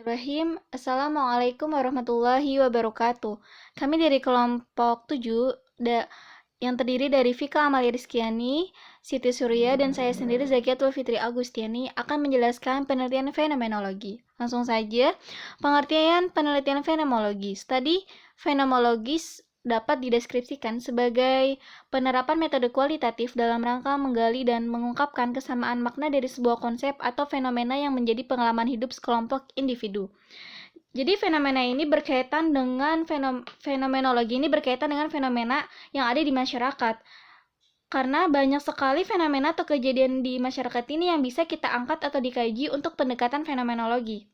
Assalamualaikum warahmatullahi wabarakatuh. Kami dari kelompok 7 yang terdiri dari Vika Amalia Rizkiani, Siti Surya, dan saya sendiri Zakiatul Fitri Agustiani akan menjelaskan penelitian fenomenologi. Langsung saja, pengertian penelitian fenomenologi. Studi fenomenologis dapat dideskripsikan sebagai penerapan metode kualitatif dalam rangka menggali dan mengungkapkan kesamaan makna dari sebuah konsep atau fenomena yang menjadi pengalaman hidup sekelompok individu. Jadi fenomena ini berkaitan dengan fenomenologi ini berkaitan dengan fenomena yang ada di masyarakat. Karena banyak sekali fenomena atau kejadian di masyarakat ini yang bisa kita angkat atau dikaji untuk pendekatan fenomenologi.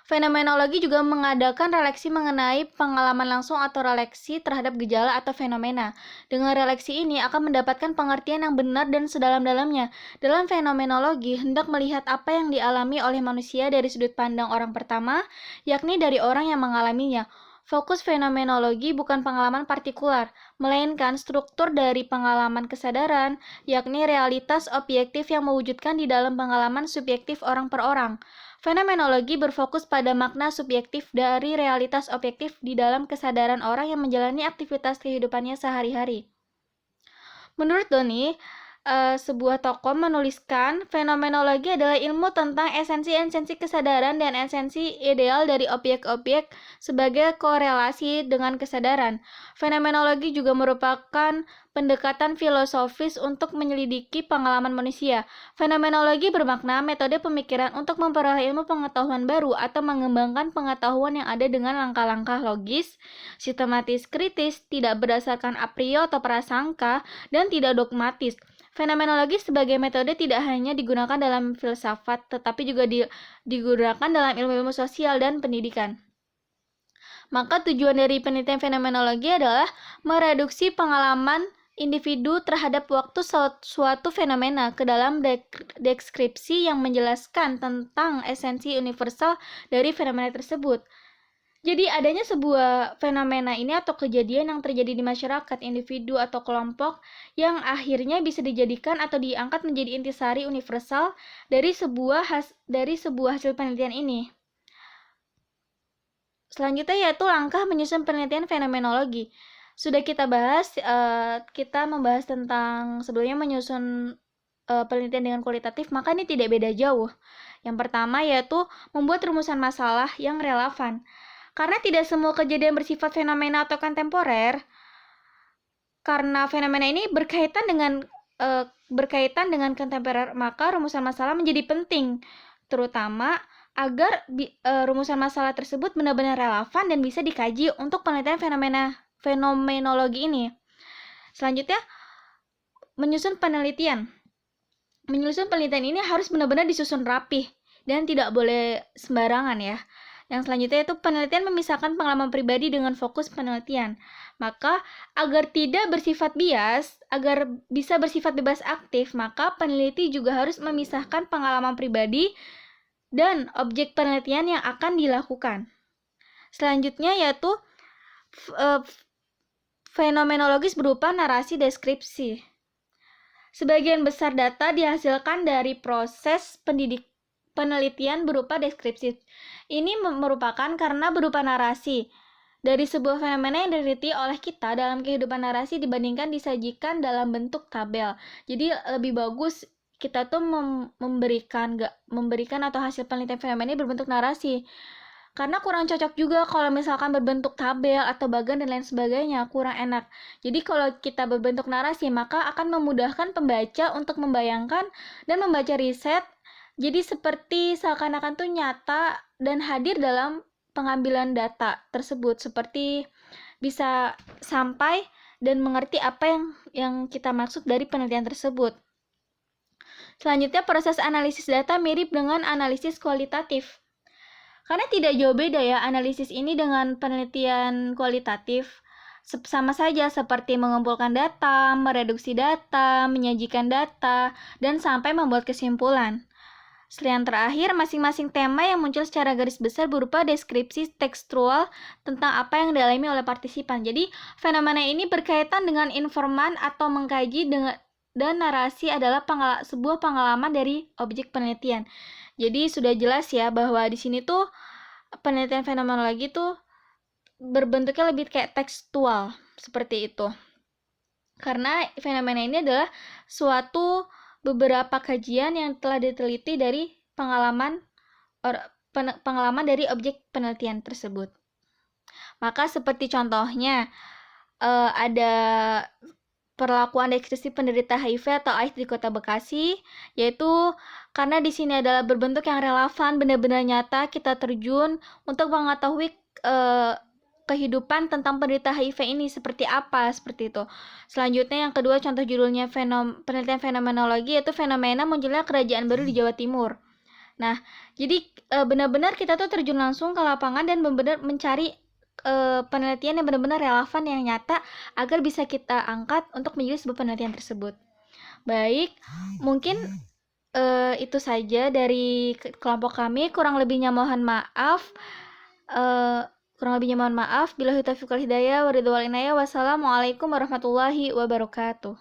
Fenomenologi juga mengadakan refleksi mengenai pengalaman langsung atau refleksi terhadap gejala atau fenomena. Dengan refleksi ini akan mendapatkan pengertian yang benar dan sedalam-dalamnya. Dalam fenomenologi, hendak melihat apa yang dialami oleh manusia dari sudut pandang orang pertama, yakni dari orang yang mengalaminya. Fokus fenomenologi bukan pengalaman partikular, melainkan struktur dari pengalaman kesadaran, yakni realitas objektif yang mewujudkan di dalam pengalaman subjektif orang per orang. Fenomenologi berfokus pada makna subjektif dari realitas objektif di dalam kesadaran orang yang menjalani aktivitas kehidupannya sehari-hari. Menurut Doni, sebuah tokoh menuliskan fenomenologi adalah ilmu tentang esensi-esensi kesadaran dan esensi ideal dari objek-objek sebagai korelasi dengan kesadaran. Fenomenologi juga merupakan pendekatan filosofis untuk menyelidiki pengalaman manusia. Fenomenologi bermakna metode pemikiran untuk memperoleh ilmu pengetahuan baru atau mengembangkan pengetahuan yang ada dengan langkah-langkah logis, sistematis, kritis, tidak berdasarkan a priori atau prasangka, dan tidak dogmatis. Fenomenologi sebagai metode tidak hanya digunakan dalam filsafat, tetapi juga digunakan dalam ilmu-ilmu sosial dan pendidikan. Maka tujuan dari penelitian fenomenologi adalah mereduksi pengalaman individu terhadap waktu suatu fenomena ke dalam deskripsi yang menjelaskan tentang esensi universal dari fenomena tersebut. Jadi adanya sebuah fenomena ini atau kejadian yang terjadi di masyarakat, individu atau kelompok yang akhirnya bisa dijadikan atau diangkat menjadi intisari universal dari sebuah hasil penelitian ini. Selanjutnya yaitu langkah menyusun penelitian fenomenologi. Sudah kita bahas, kita membahas tentang sebelumnya menyusun penelitian dengan kualitatif, maka ini tidak beda jauh. Yang pertama yaitu membuat rumusan masalah yang relevan. Karena tidak semua kejadian bersifat fenomena atau kontemporer, karena fenomena ini berkaitan dengan kontemporer, maka rumusan masalah menjadi penting, terutama agar rumusan masalah tersebut benar-benar relevan dan bisa dikaji untuk penelitian fenomenologi ini. Selanjutnya, menyusun penelitian. Menyusun penelitian ini harus benar-benar disusun rapih dan tidak boleh sembarangan ya. Yang selanjutnya itu penelitian memisahkan pengalaman pribadi dengan fokus penelitian. Maka agar tidak bersifat bias, agar bisa bersifat bebas aktif, maka peneliti juga harus memisahkan pengalaman pribadi dan objek penelitian yang akan dilakukan. Selanjutnya yaitu fenomenologis berupa narasi deskripsi. Sebagian besar data dihasilkan dari proses penelitian berupa deskripsi. Ini merupakan karena berupa narasi dari sebuah fenomena yang diteliti oleh kita dalam kehidupan narasi dibandingkan disajikan dalam bentuk tabel. Jadi lebih bagus kita tuh memberikan atau hasil penelitian fenomena ini berbentuk narasi. Karena kurang cocok juga kalau misalkan berbentuk tabel atau bagan dan lain sebagainya, kurang enak. Jadi kalau kita berbentuk narasi, maka akan memudahkan pembaca untuk membayangkan dan membaca riset. Jadi seperti seakan-akan tuh nyata dan hadir dalam pengambilan data tersebut, seperti bisa sampai dan mengerti apa yang kita maksud dari penelitian tersebut. Selanjutnya, proses analisis data mirip dengan analisis kualitatif. Karena tidak jauh beda ya analisis ini dengan penelitian kualitatif. Sama saja seperti mengumpulkan data, mereduksi data, menyajikan data, dan sampai membuat kesimpulan. Yang terakhir, masing-masing tema yang muncul secara garis besar berupa deskripsi tekstual tentang apa yang dialami oleh partisipan. Jadi, fenomena ini berkaitan dengan informan atau mengkaji dan narasi adalah sebuah pengalaman dari objek penelitian. Jadi sudah jelas ya bahwa di sini tuh penelitian fenomenologi tuh berbentuknya lebih kayak tekstual seperti itu. Karena fenomena ini adalah suatu beberapa kajian yang telah diteliti dari pengalaman dari objek penelitian tersebut. Maka seperti contohnya ada perlakuan deskripsi penderita HIV atau AIDS di Kota Bekasi, yaitu karena di sini adalah berbentuk yang relevan, benar-benar nyata, kita terjun untuk mengetahui kehidupan tentang penderita HIV ini seperti apa, seperti itu. Selanjutnya yang kedua, contoh judulnya penelitian fenomenologi, yaitu fenomena munculnya kerajaan baru di Jawa Timur. Nah, jadi benar-benar kita tuh terjun langsung ke lapangan dan benar-benar mencari penelitian yang benar-benar relevan, yang nyata, agar bisa kita angkat untuk menjadi sebuah penelitian tersebut. Baik, mungkin itu saja dari kelompok kami. Kurang lebihnya mohon maaf. Bila taufiq wal hidayah, waridwal inayah. Wassalamualaikum warahmatullahi wabarakatuh.